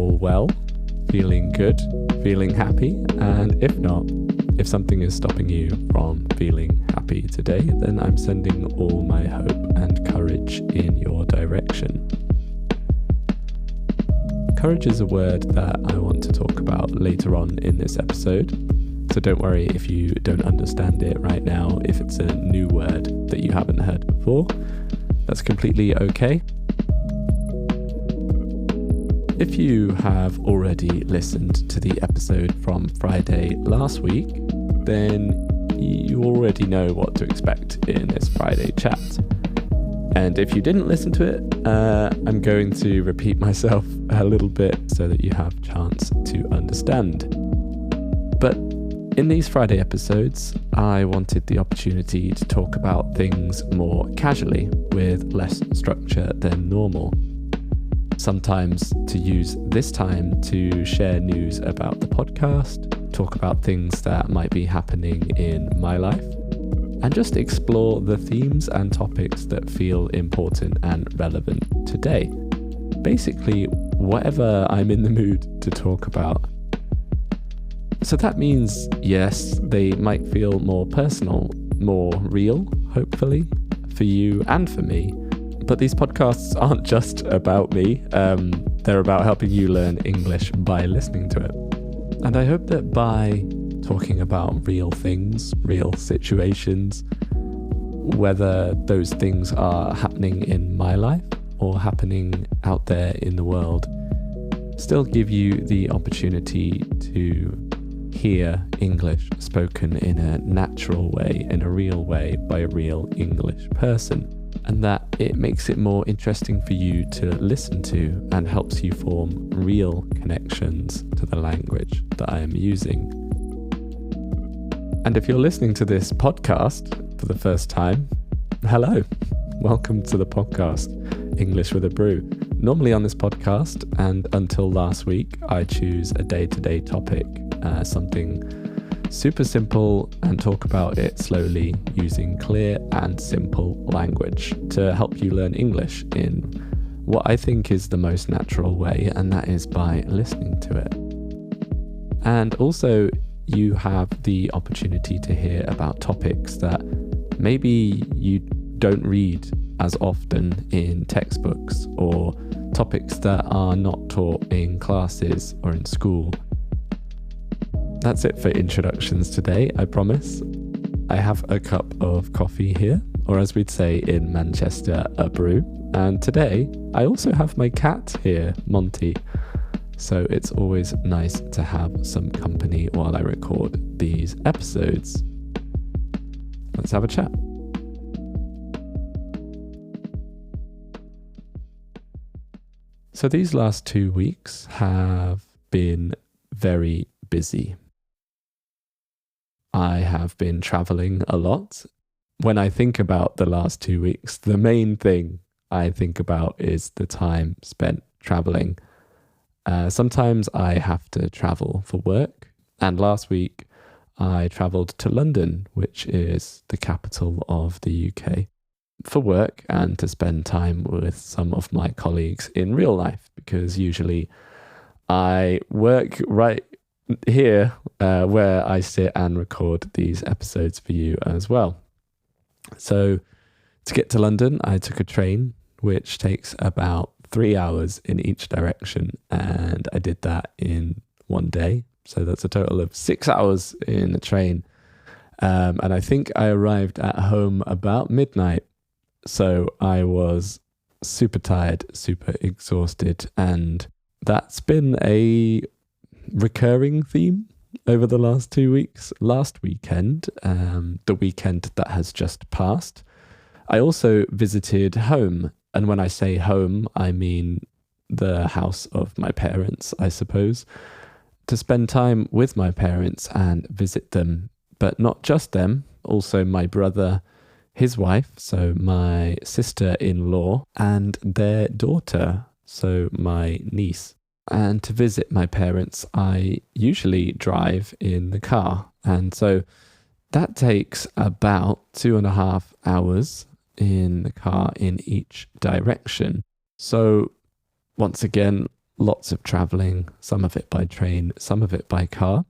all well, feeling good, feeling happy, and if not, if something is stopping you from feeling happy today, then I'm sending all my hope and courage in your direction. Courage is a word that I want to talk about later on in this episode, so don't worry if you don't understand it right now. If it's a new word that you haven't heard before, that's completely okay. If you have already listened to the episode from Friday last week, then you already know what to expect in this Friday chat. And if you didn't listen to it, I'm going to repeat myself a little bit so that you have a chance to understand. But in these Friday episodes, I wanted the opportunity to talk about things more casually with less structure than normal. Sometimes to use this time to share news about the podcast, talk about things that might be happening in my life, and just explore the themes and topics that feel important and relevant today. Basically, whatever I'm in the mood to talk about. So that means, yes, they might feel more personal, more real, hopefully, for you and for me. But these podcasts aren't just about me. They're about helping you learn English by listening to it. And I hope that by talking about real things, real situations, whether those things are happening in my life or happening out there in the world, still give you the opportunity to hear English spoken in a natural way, in a real way, by a real English person, and that it makes it more interesting for you to listen to and helps you form real connections to the language that I am using. And if you're listening to this podcast for the first time, hello, welcome to the podcast, English with a Brew. Normally on this podcast, and until last week, I choose a day-to-day topic, something super simple, and talk about it slowly using clear and simple language to help you learn English in what I think is the most natural way, and that is by listening to it. And also, you have the opportunity to hear about topics that maybe you don't read as often in textbooks, or topics that are not taught in classes or in school. That's it for introductions today, I promise. I have a cup of coffee here, or as we'd say in Manchester, a brew. And today, I also have my cat here, Monty. So it's always nice to have some company while I record these episodes. Let's have a chat. So these last 2 weeks have been very busy. I have been traveling a lot. When I think about the last 2 weeks, the main thing I think about is the time spent traveling. Sometimes I have to travel for work, and last week I traveled to London, which is the capital of the UK, for work and to spend time with some of my colleagues in real life, because usually I work right here where I sit and record these episodes for you as well. So to get to London, I took a train, which takes about 3 hours in each direction, and I did that in one day. So that's a total of 6 hours in the train. And I think I arrived at home about midnight. So I was super tired, super exhausted, and that's been a recurring theme over the last 2 weeks. Last weekend, the weekend that has just passed, I also visited home. And when I say home, I mean the house of my parents, I suppose, to spend time with my parents and visit them. But not just them, also my brother, his wife, so my sister-in-law, and their daughter, so my niece. And to visit my parents, I usually drive in the car. And so that takes about 2.5 hours in the car in each direction. So once again, lots of traveling, some of it by train, some of it by car.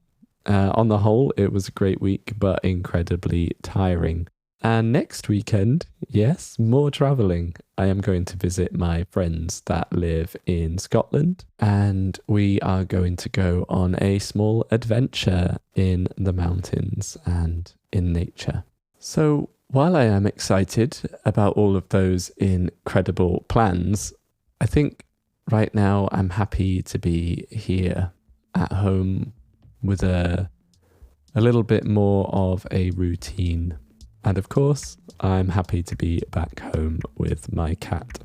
On the whole, it was a great week, but incredibly tiring. And next weekend, yes, more traveling. I am going to visit my friends that live in Scotland, and we are going to go on a small adventure in the mountains and in nature. So while I am excited about all of those incredible plans, I think right now I'm happy to be here at home with a little bit more of a routine. And of course, I'm happy to be back home with my cat.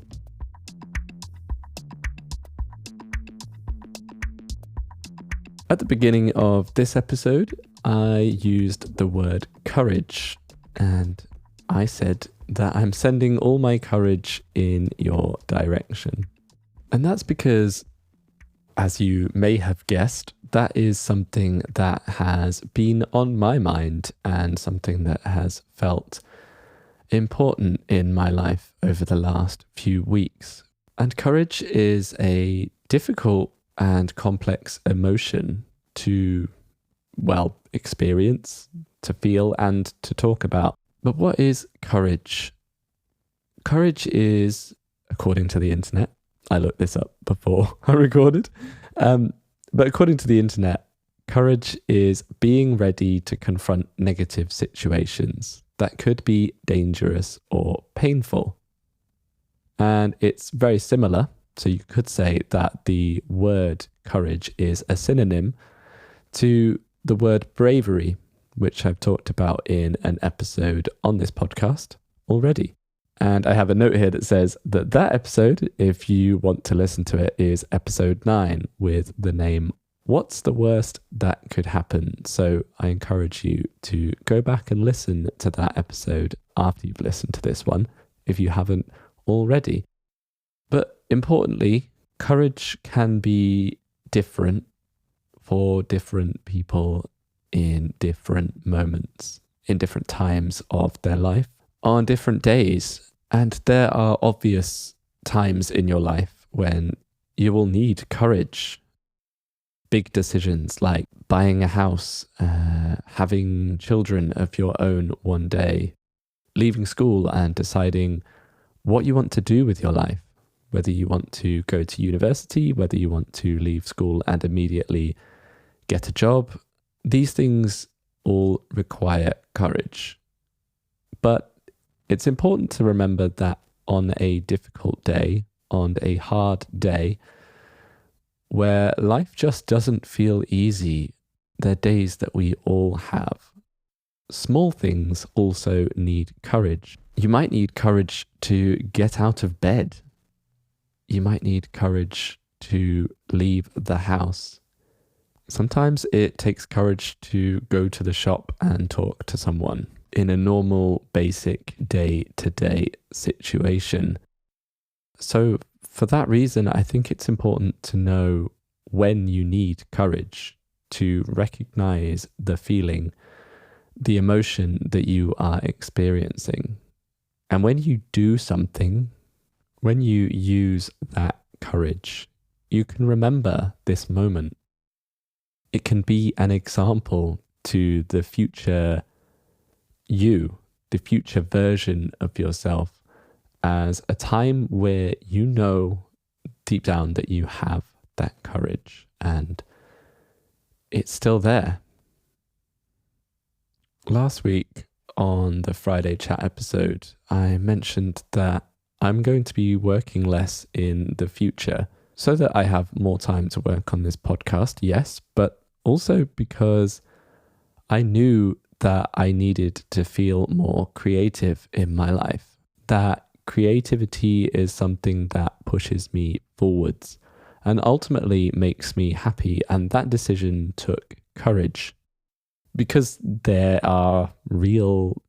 At the beginning of this episode, I used the word courage, and I said that I'm sending all my courage in your direction. And that's because, as you may have guessed, that is something that has been on my mind and something that has felt important in my life over the last few weeks. And courage is a difficult and complex emotion to, experience, to feel, and to talk about. But what is courage? Courage is, according to the internet, I looked this up before I recorded, but according to the internet, courage is being ready to confront negative situations that could be dangerous or painful. And it's very similar. So you could say that the word courage is a synonym to the word bravery, which I've talked about in an episode on this podcast already. And I have a note here that says that episode, if you want to listen to it, is episode 9 with the name What's the Worst That Could Happen? So I encourage you to go back and listen to that episode after you've listened to this one, if you haven't already. But importantly, courage can be different for different people in different moments, in different times of their life, on different days. And there are obvious times in your life when you will need courage. Big decisions like buying a house, having children of your own one day, leaving school and deciding what you want to do with your life, whether you want to go to university, whether you want to leave school and immediately get a job. These things all require courage. But it's important to remember that on a difficult day, on a hard day, where life just doesn't feel easy, they're days that we all have. Small things also need courage. You might need courage to get out of bed. You might need courage to leave the house. Sometimes it takes courage to go to the shop and talk to someone in a normal, basic day-to-day situation. So for that reason, I think it's important to know when you need courage, to recognize the feeling, the emotion that you are experiencing. And when you do something, when you use that courage, you can remember this moment. It can be an example to the future you, the future version of yourself, as a time where you know deep down that you have that courage and it's still there. Last week on the Friday chat episode, I mentioned that I'm going to be working less in the future so that I have more time to work on this podcast, yes, but also because I knew that I needed to feel more creative in my life. That creativity is something that pushes me forwards and ultimately makes me happy. And that decision took courage because there are real,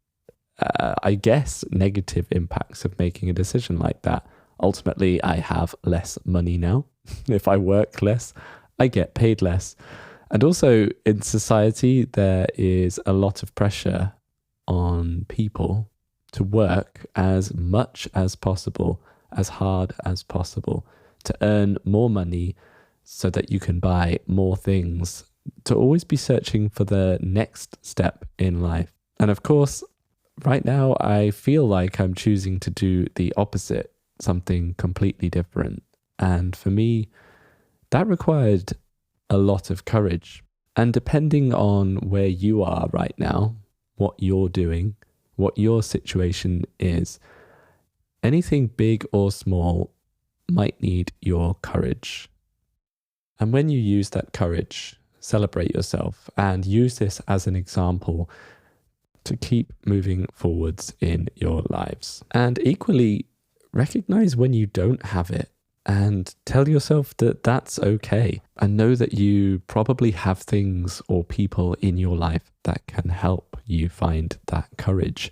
negative impacts of making a decision like that. Ultimately, I have less money now. If I work less, I get paid less. And also in society, there is a lot of pressure on people to work as much as possible, as hard as possible, to earn more money so that you can buy more things, to always be searching for the next step in life. And of course, right now, I feel like I'm choosing to do the opposite, something completely different. And for me, that required a lot of courage. And depending on where you are right now, what you're doing, what your situation is, anything big or small might need your courage. And when you use that courage, celebrate yourself and use this as an example to keep moving forwards in your lives. And equally, recognize when you don't have it and tell yourself that that's okay. And know that you probably have things or people in your life that can help you find that courage.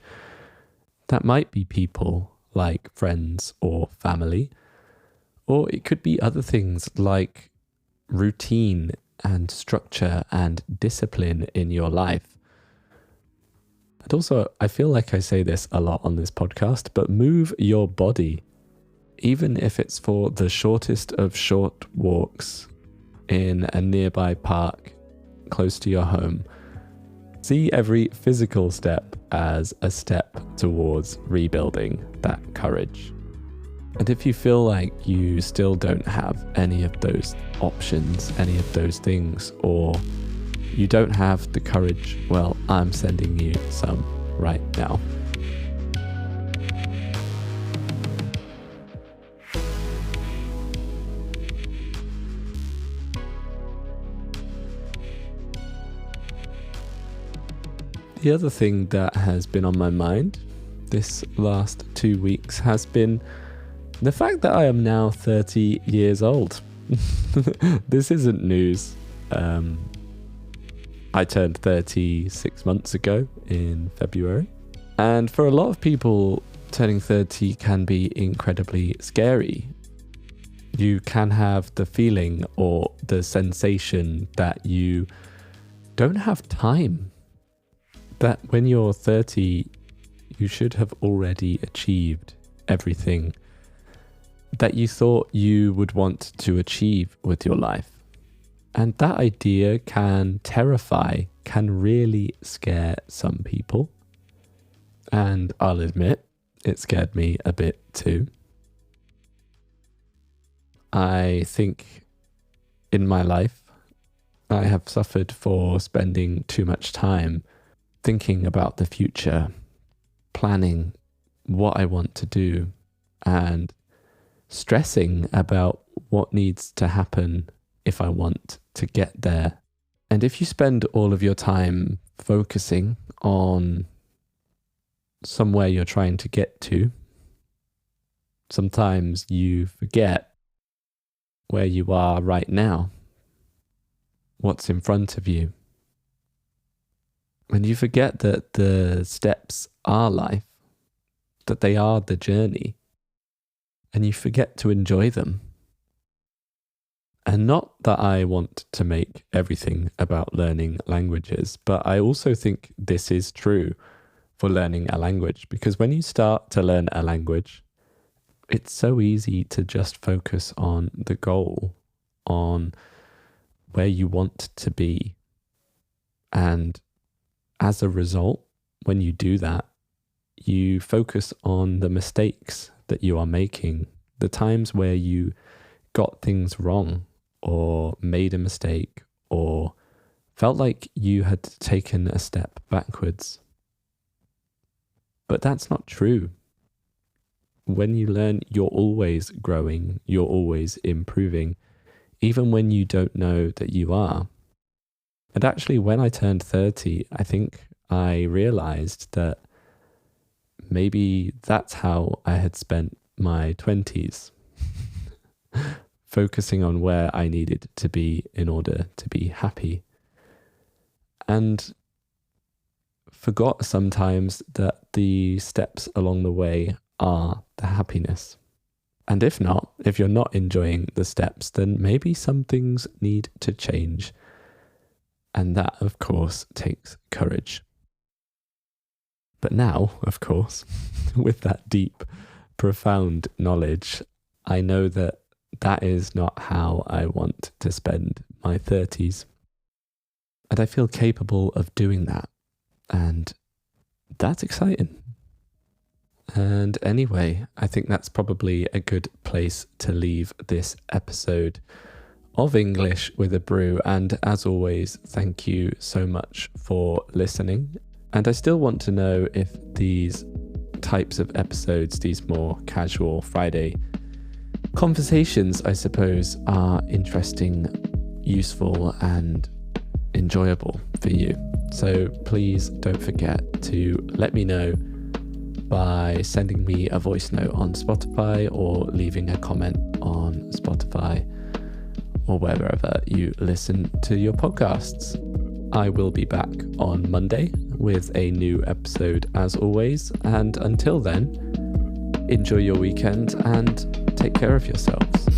That might be people like friends or family, or it could be other things like routine and structure and discipline in your life. And also, I feel like I say this a lot on this podcast, but move your body, even if it's for the shortest of short walks in a nearby park close to your home. See every physical step as a step towards rebuilding that courage. And if you feel like you still don't have any of those options, any of those things, or you don't have the courage, well, I'm sending you some right now. The other thing that has been on my mind this last 2 weeks has been the fact that I am now 30 years old. This isn't news. I turned 30 6 months ago in February. And for a lot of people, turning 30 can be incredibly scary. You can have the feeling or the sensation that you don't have time. That when you're 30, you should have already achieved everything that you thought you would want to achieve with your life. And that idea can terrify, can really scare some people. And I'll admit, it scared me a bit too. I think in my life, I have suffered for spending too much time thinking about the future, planning what I want to do, and stressing about what needs to happen if I want to get there. And if you spend all of your time focusing on somewhere you're trying to get to, sometimes you forget where you are right now, what's in front of you. When you forget that the steps are life, that they are the journey, and you forget to enjoy them. And not that I want to make everything about learning languages, but I also think this is true for learning a language, because when you start to learn a language, it's so easy to just focus on the goal, on where you want to be. And as a result, when you do that, you focus on the mistakes that you are making, the times where you got things wrong or made a mistake or felt like you had taken a step backwards. But that's not true. When you learn, you're always growing, you're always improving, even when you don't know that you are. And actually, when I turned 30, I think I realized that maybe that's how I had spent my 20s, focusing on where I needed to be in order to be happy. And forgot sometimes that the steps along the way are the happiness. And if not, if you're not enjoying the steps, then maybe some things need to change. And that, of course, takes courage. But now, of course, with that deep, profound knowledge, I know that that is not how I want to spend my 30s. And I feel capable of doing that. And that's exciting. And anyway, I think that's probably a good place to leave this episode of English with a Brew. And as always, thank you so much for listening. And I still want to know if these types of episodes, these more casual Friday conversations, I suppose, are interesting, useful, and enjoyable for you. So please don't forget to let me know by sending me a voice note on Spotify or leaving a comment on Spotify or wherever you listen to your podcasts. I will be back on Monday with a new episode as always. And until then, enjoy your weekend and take care of yourselves.